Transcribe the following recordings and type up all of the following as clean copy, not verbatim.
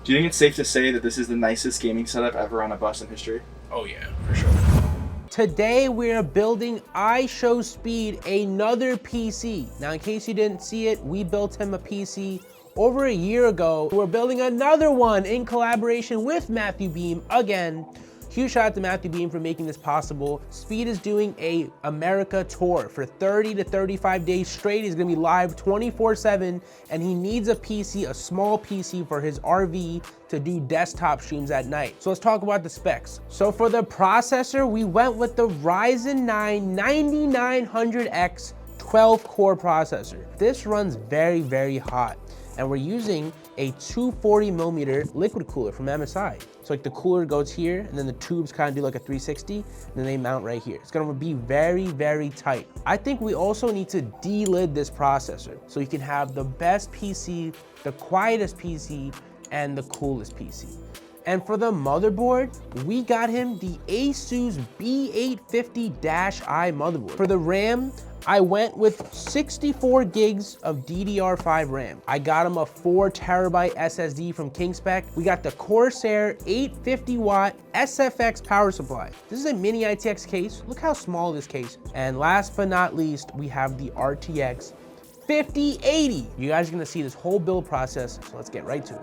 Do you think it's safe to say that this is the nicest gaming setup ever on a bus in history? Oh yeah, for sure. Today we are building IShowSpeed, another PC. Now in case you didn't see it, we built him a PC over a year ago. We're building another one in collaboration with Matthew Beem again. Huge shout out to Matthew Beem for making this possible. Speed is doing a America tour for 30 to 35 days straight. He's gonna be live 24/7, and he needs a PC, a small PC for his RV to do desktop streams at night. So let's talk about the specs. So for the processor, we went with the Ryzen 9 9900X 12 core processor. This runs very, very hot. And we're using a 240 millimeter liquid cooler from MSI. So like the cooler goes here, and then the tubes kind of do like a 360, and then they mount right here. It's gonna be very, very tight. I think we also need to de-lid this processor so you can have the best PC, the quietest PC, and the coolest PC. And for the motherboard, we got him the Asus B850-i motherboard. For the RAM, I went with 64 gigs of DDR5 RAM. I got him a 4 terabyte SSD from Kingspec. We got the Corsair 850 watt SFX power supply. This is a mini-ATX case. Look how small this case is. And last but not least, we have the RTX 5080. You guys are gonna see this whole build process, so let's get right to it.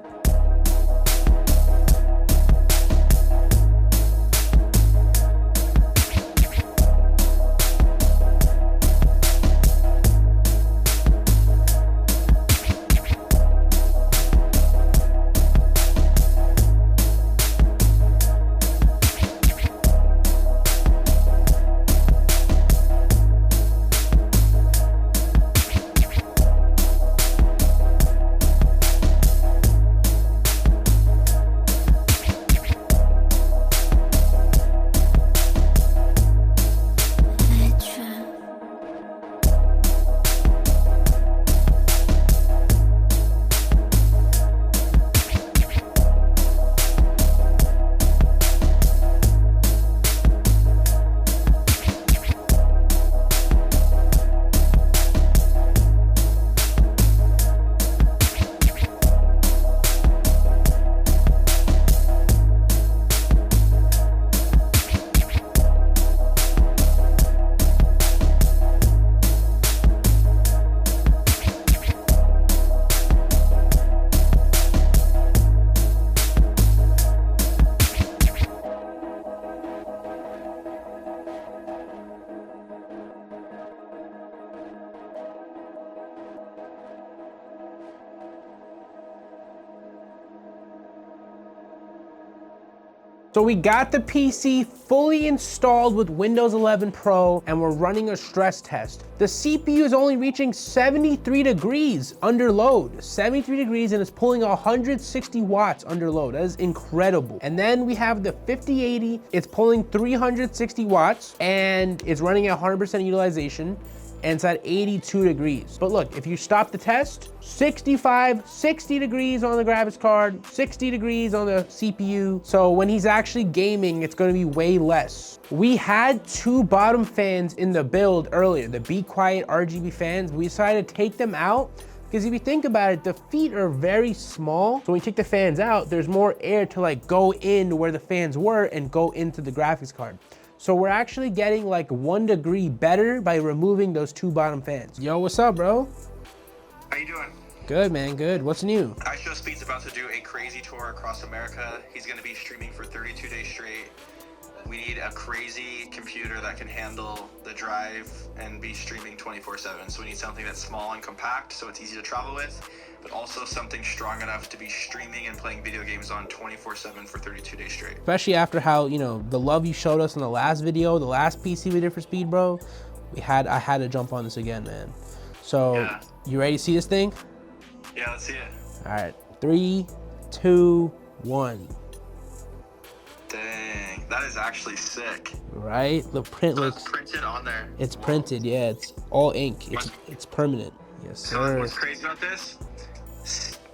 So we got the PC fully installed with Windows 11 Pro, and we're running a stress test. The CPU is only reaching 73 degrees under load. 73 degrees, and it's pulling 160 watts under load. That is incredible. And then we have the 5080. It's pulling 360 watts, and it's running at 100% utilization, and it's at 82 degrees. But look, if you stop the test, 65, 60 degrees on the graphics card, 60 degrees on the CPU. So when he's actually gaming, it's gonna be way less. We had 2 bottom fans in the build earlier, the Be Quiet RGB fans. We decided to take them out because if you think about it, the feet are very small. So when you take the fans out, there's more air to like go in where the fans were and go into the graphics card. So we're actually getting like 1 degree better by removing those 2 bottom fans. Yo, what's up, bro? How you doing? Good, man, good. What's new? IShowSpeed's about to do a crazy tour across America. He's gonna be streaming for 32 days straight. We need a crazy computer that can handle the drive and be streaming 24/7. So we need something that's small and compact so it's easy to travel with, but also something strong enough to be streaming and playing video games on 24/7 for 32 days straight. Especially after how, you know, the love you showed us in the last video, the last PC we did for Speed, bro. I had to jump on this again, man. So, Yeah. You ready to see this thing? Yeah, let's see it. All right, 3, 2, 1. Dang, that is actually sick. Right? The print So looks, it's printed on there. it's printed, yeah. It's all ink. It's permanent. Yes, So sir. what's crazy about this?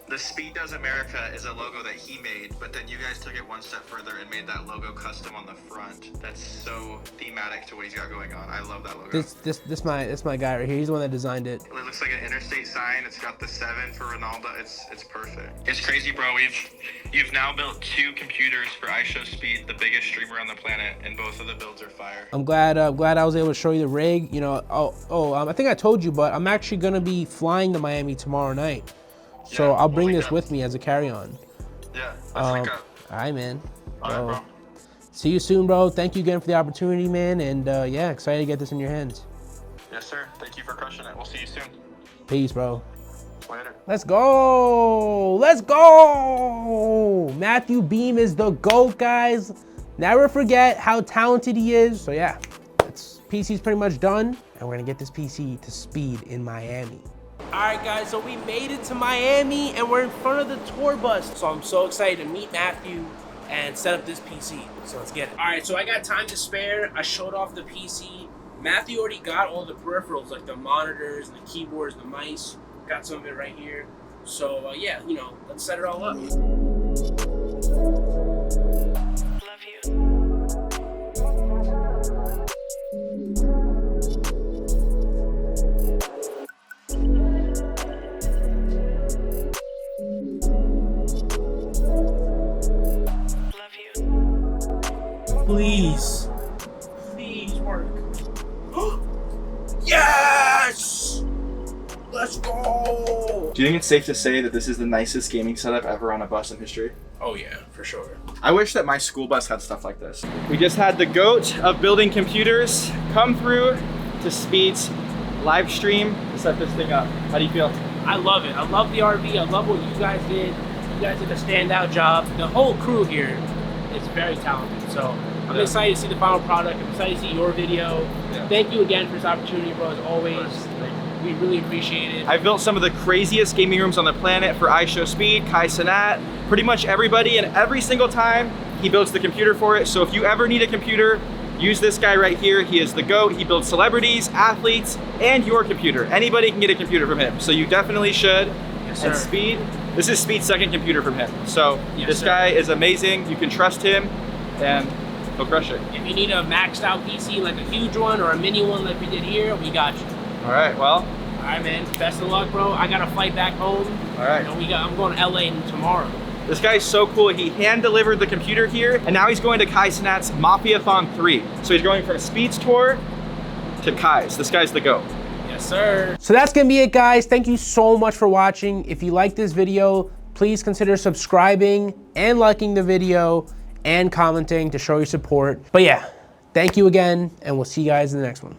The Speed Does America is a logo that he made, but then you guys took it one step further and made that logo custom on the front. That's so thematic to what he's got going on. I love that logo. This my guy right here. He's the one that designed it. It looks like an interstate sign. It's got the 7 for Ronaldo. It's perfect. It's crazy, bro. You've now built 2 computers for IShowSpeed, the biggest streamer on the planet, and both of the builds are fire. I'm glad I was able to show you the rig. You know, I think I told you, but I'm actually gonna be flying to Miami tomorrow night. So I'll bring this with me as a carry-on. Yeah, let's link up. All right, man. All right, bro. See you soon, bro. Thank you again for the opportunity, man. And yeah, excited to get this in your hands. Yes, sir. Thank you for crushing it. We'll see you soon. Peace, bro. Later. Let's go. Let's go. Matthew Beem is the GOAT, guys. Never forget how talented he is. So yeah, PC's pretty much done. And we're gonna get this PC to speed in Miami. All right, guys, so we made it to Miami and we're in front of the tour bus. So I'm so excited to meet Matthew and set up this PC. So let's get it. All right, so I got time to spare. I showed off the PC. Matthew already got all the peripherals, like the monitors, the keyboards, the mice. Got some of it right here. So yeah, you know, let's set it all up. Love you. Please work. Yes! Let's go! Do you think it's safe to say that this is the nicest gaming setup ever on a bus in history? Oh yeah, for sure. I wish that my school bus had stuff like this. We just had the GOAT of building computers come through to Speed's live stream to set this thing up. How do you feel? I love it. I love the RV. I love what you guys did. You guys did a standout job. The whole crew here is very talented. So I'm excited to see the final product. I'm excited to see your video. Yeah. Thank you again for this opportunity, bro, as always. We really appreciate it. I've built some of the craziest gaming rooms on the planet for IShowSpeed, Kai Cenat, pretty much everybody, and every single time he builds the computer for it. So if you ever need a computer, use this guy right here. He is the GOAT. He builds celebrities, athletes, and your computer. Anybody can get a computer from him. So you definitely should. Yes, sir. And Speed, this is Speed's second computer from him. So this guy is amazing. You can trust him and he'll crush it. If you need a maxed out PC, like a huge one or a mini one like we did here, we got you. All right, well. All right, man. Best of luck, bro. I got a flight back home. All right. And I'm going to LA tomorrow. This guy's so cool. He hand delivered the computer here, and now he's going to Kai Cenat's Mafiathon 3. So he's going from Speed's tour to Kai's. This guy's the GOAT. Yes, sir. So that's gonna be it, guys. Thank you so much for watching. If you like this video, please consider subscribing and liking the video and commenting to show your support. But yeah, thank you again, and we'll see you guys in the next one.